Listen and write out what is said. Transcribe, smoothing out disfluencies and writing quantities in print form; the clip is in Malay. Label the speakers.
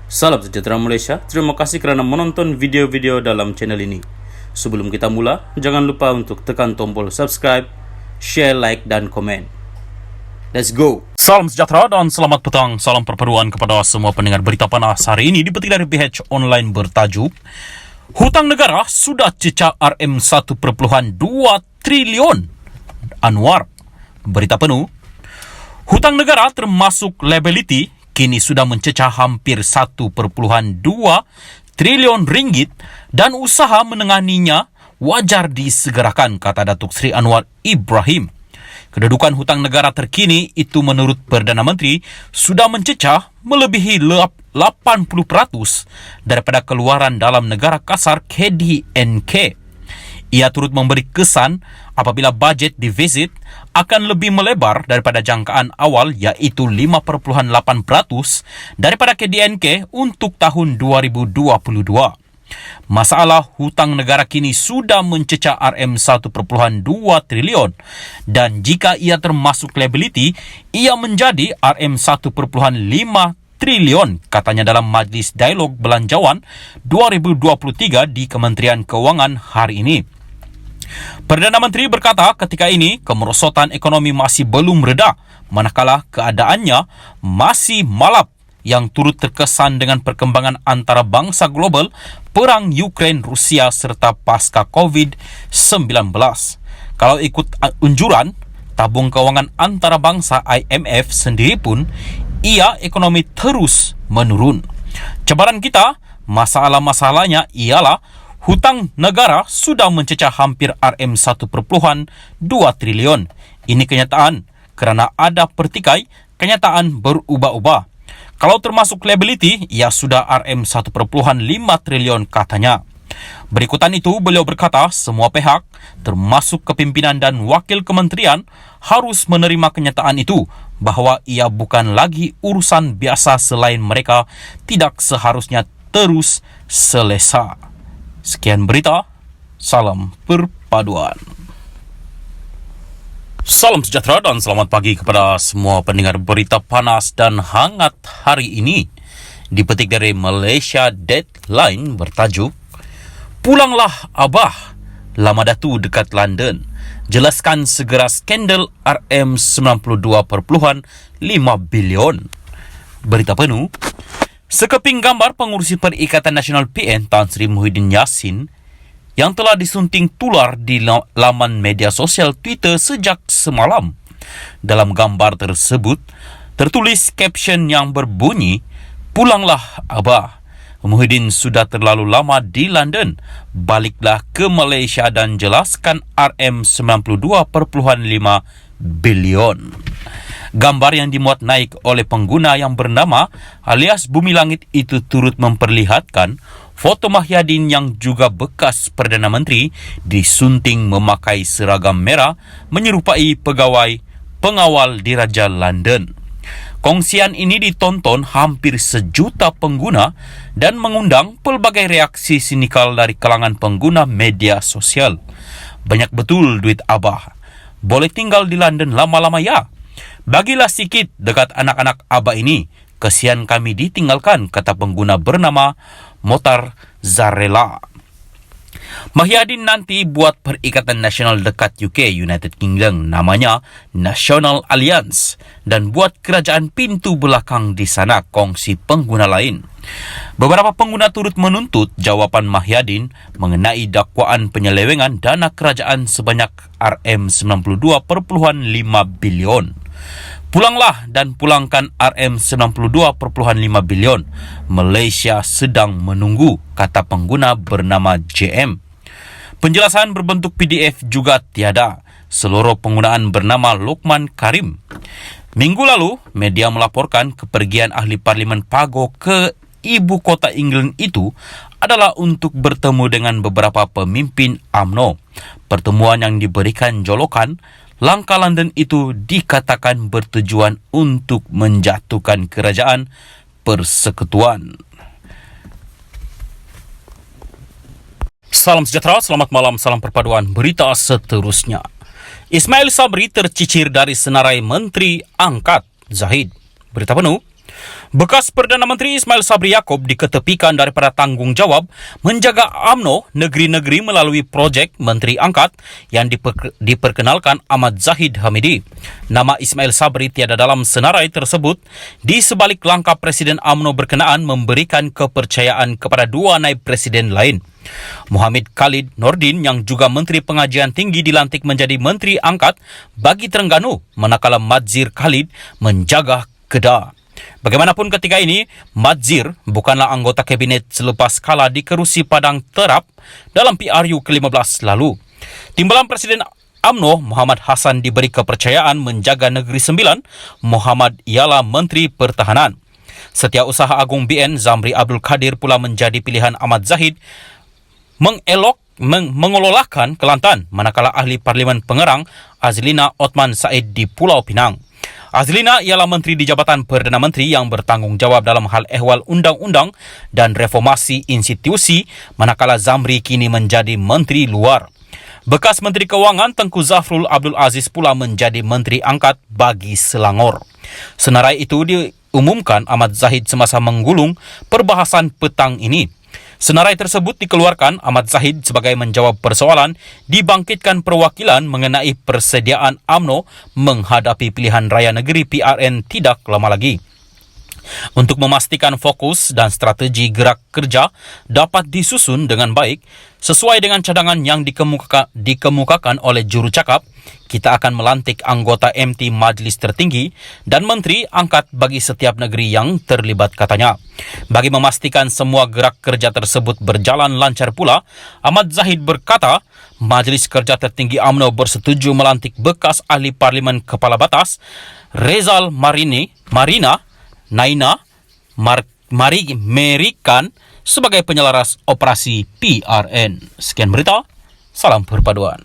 Speaker 1: Salam sejahtera Malaysia, terima kasih kerana menonton video-video dalam channel ini. Sebelum kita mula, jangan lupa untuk tekan tombol subscribe, share, like dan komen. Let's go!
Speaker 2: Salam sejahtera dan selamat petang. Salam perpaduan kepada semua pendengar berita panas. Hari ini dipetik dari PH Online bertajuk Hutang negara sudah cecah RM1.2 triliun. Anwar. Berita penuh. Hutang negara termasuk liability kini sudah mencecah hampir 1.2 triliun ringgit dan usaha menanganinya wajar disegerakan, kata Datuk Seri Anwar Ibrahim. Kedudukan hutang negara terkini itu menurut Perdana Menteri sudah mencecah melebihi 80% daripada keluaran dalam negara kasar KDNK. Ia turut memberi kesan apabila bajet defisit akan lebih melebar daripada jangkaan awal iaitu 5.8% daripada KDNK untuk tahun 2022. Masalah hutang negara kini sudah mencecah RM1.2 triliun dan jika ia termasuk liability, ia menjadi RM1.5 triliun, katanya dalam Majlis Dialog Belanjawan 2023 di Kementerian Keuangan hari ini. Perdana Menteri berkata ketika ini kemerosotan ekonomi masih belum reda, manakala keadaannya masih malap yang turut terkesan dengan perkembangan antarabangsa global, perang Ukraine Rusia serta pasca COVID-19. Kalau ikut unjuran tabung kewangan antarabangsa IMF sendiri pun, ia ekonomi terus menurun. Cabaran kita, masalah-masalahnya ialah hutang negara sudah mencecah hampir RM1.2 triliun. Ini kenyataan kerana ada pertikai kenyataan berubah-ubah. Kalau termasuk liability, ia sudah RM1.5 triliun, katanya. Berikutan itu, beliau berkata semua pihak, termasuk kepimpinan dan wakil kementerian, harus menerima kenyataan itu bahawa ia bukan lagi urusan biasa selain mereka tidak seharusnya terus selesa. Sekian berita, salam perpaduan. Salam sejahtera dan selamat pagi kepada semua pendengar berita panas dan hangat hari ini. Dipetik dari Malaysia Deadline bertajuk Pulanglah Abah, Lama Datu dekat London. Jelaskan segera skandal RM92.5 bilion. Berita penuh. Sekeping gambar pengurusi Perikatan Nasional PN Tan Sri Muhyiddin Yassin yang telah disunting tular di laman media sosial Twitter sejak semalam. Dalam gambar tersebut, tertulis caption yang berbunyi, "Pulanglah Abah. Muhyiddin sudah terlalu lama di London. Baliklah ke Malaysia dan jelaskan RM92.5 bilion." Gambar yang dimuat naik oleh pengguna yang bernama alias Bumi Langit itu turut memperlihatkan foto Muhyiddin yang juga bekas Perdana Menteri disunting memakai seragam merah menyerupai pegawai pengawal Diraja London. Kongsian ini ditonton hampir 1 juta pengguna dan mengundang pelbagai reaksi sinikal dari kalangan pengguna media sosial. Banyak betul duit Abah. Boleh tinggal di London lama-lama ya? Bagilah sikit dekat anak-anak Abah ini. Kesian kami ditinggalkan, kata pengguna bernama Motar Zarela. Muhyiddin nanti buat Perikatan Nasional dekat UK, United Kingdom, namanya National Alliance, dan buat kerajaan pintu belakang di sana, kongsi pengguna lain. Beberapa pengguna turut menuntut jawapan Muhyiddin mengenai dakwaan penyelewengan dana kerajaan sebanyak RM92.5 bilion. Pulanglah dan pulangkan RM92.5 bilion. Malaysia sedang menunggu, kata pengguna bernama JM. Penjelasan berbentuk PDF juga tiada. Seluruh penggunaan bernama Lokman Karim. Minggu lalu, media melaporkan kepergian ahli Parlimen Pago ke ibu kota England itu adalah untuk bertemu dengan beberapa pemimpin UMNO. Pertemuan yang diberikan jolokan, langkah London itu dikatakan bertujuan untuk menjatuhkan kerajaan persekutuan. Salam sejahtera, selamat malam, salam perpaduan. Berita seterusnya. Ismail Sabri tercicir dari senarai Menteri Angkat Zahid. Berita penuh. Bekas Perdana Menteri Ismail Sabri Yaakob diketepikan daripada tanggungjawab menjaga UMNO negeri-negeri melalui projek Menteri Angkat yang diperkenalkan Ahmad Zahid Hamidi. Nama Ismail Sabri tiada dalam senarai tersebut di sebalik langkah Presiden UMNO berkenaan memberikan kepercayaan kepada dua naib presiden lain. Muhammad Khalid Nordin yang juga Menteri Pengajian Tinggi dilantik menjadi Menteri Angkat bagi Terengganu, manakala Madzir Khalid menjaga Kedah. Bagaimanapun ketika ini, Madzir bukanlah anggota kabinet selepas kala dikerusi Padang Terap dalam PRU ke-15 lalu. Timbalan Presiden UMNO Muhammad Hassan diberi kepercayaan menjaga Negeri Sembilan, Muhammad ialah Menteri Pertahanan. Setiausaha Agung BN Zamri Abdul Kadir pula menjadi pilihan Ahmad Zahid mengelolakan Kelantan, manakala ahli Parlimen Pengerang Azlina Othman Said di Pulau Pinang. Azlina ialah Menteri di Jabatan Perdana Menteri yang bertanggungjawab dalam hal ehwal undang-undang dan reformasi institusi, manakala Zamri kini menjadi Menteri Luar. Bekas Menteri Kewangan Tengku Zafrul Abdul Aziz pula menjadi Menteri Angkat bagi Selangor. Senarai itu diumumkan Ahmad Zahid semasa menggulung perbahasan petang ini. Senarai tersebut dikeluarkan Ahmad Zahid sebagai menjawab persoalan dibangkitkan perwakilan mengenai persediaan UMNO menghadapi pilihan raya negeri PRN tidak lama lagi. Untuk memastikan fokus dan strategi gerak kerja dapat disusun dengan baik sesuai dengan cadangan yang dikemukakan oleh juru cakap, kita akan melantik anggota MT Majlis Tertinggi dan Menteri Angkat bagi setiap negeri yang terlibat, katanya. Bagi memastikan semua gerak kerja tersebut berjalan lancar pula, Ahmad Zahid berkata, Majlis Kerja Tertinggi UMNO bersetuju melantik bekas ahli Parlimen Kepala Batas Rezal Marina Naina Merikan sebagai penyelaras operasi PRN. Sekian berita, salam perpaduan.